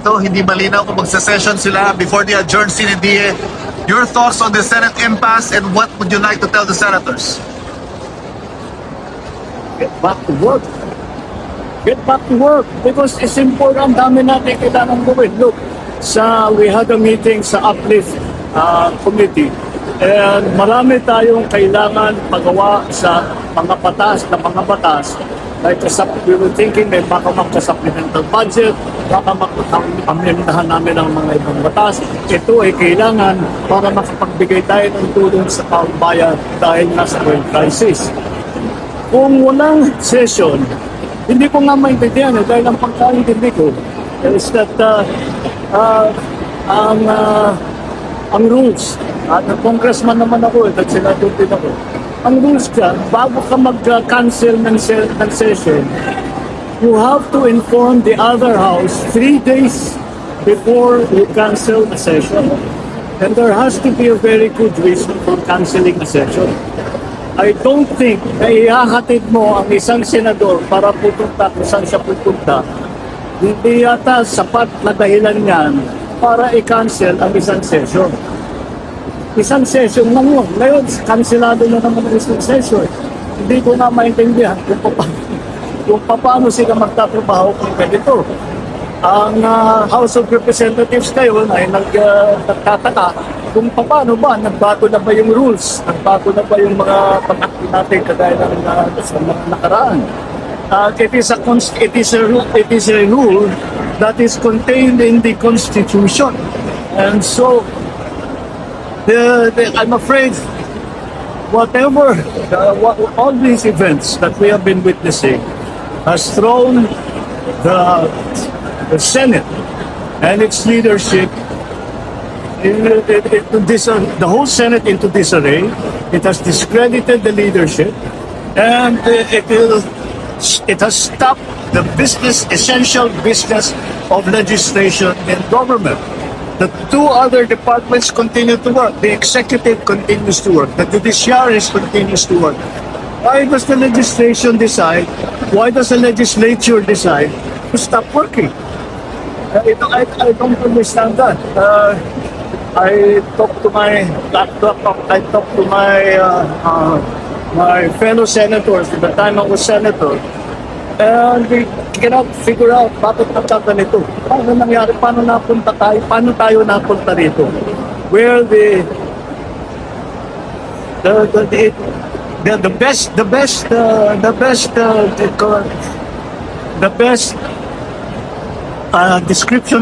dito. Hindi malinaw kung magsa-session sila before the adjourn CNDA. Your thoughts on the Senate impasse and what would you like to tell the senators? Get back to work. Get back to work because it's important. Dami natin kailangan gawin. Look, we had a meeting sa Uplift Committee and marami tayong kailangan pagawa sa mga batas. Like we were thinking na baka magka-supplemental budget, baka makapag-amyendahan namin ang mga ibang batas. Ito ay kailangan para makapagbigay tayo ng tulong sa taong bayan dahil nasa world crisis. Kung walang session, hindi ko nga maintindihan dahil ang pagkaintindi ko is that ang rules, at congressman naman ako, at senador din ako, ang rules dyan, bago ka mag-cancel ng session, you have to inform the other house 3 days before you cancel the session. And there has to be a very good reason for canceling a session. I don't think na ihahatid mo ang isang senador para pupunta kung saan siya pupunta. Hindi yata sapat na dahilan yan para i-cancel ang isang session. Isang session lang yun. Ngayon, kansilado na naman ang isang session. Hindi ko na maintindihan kung paano sila magtatrabaho kung ganito. Ang House of Representatives ngayon ay nagtataka kung paano ba, nagbago na ba yung rules, nagbago na ba yung mga patakti natin kagaya ng sa mga nakaraan. It is a rule that is contained in the Constitution. And so, I'm afraid whatever, all these events that we have been witnessing has thrown the Senate and its leadership the whole Senate into disarray. It has discredited the leadership and it has stopped the essential business of legislation and government. The 2 other departments continue to work. The executive continues to work. The judiciary continues to work. Why does the legislation decide? Why does the legislature decide to stop working? I don't understand that. I talked to my my fellow senators at the time I was senator, and we cannot figure out bakit nagkaganito. Paano nangyari? Paano napunta tayo? Paano tayo napunta rito? Where the best description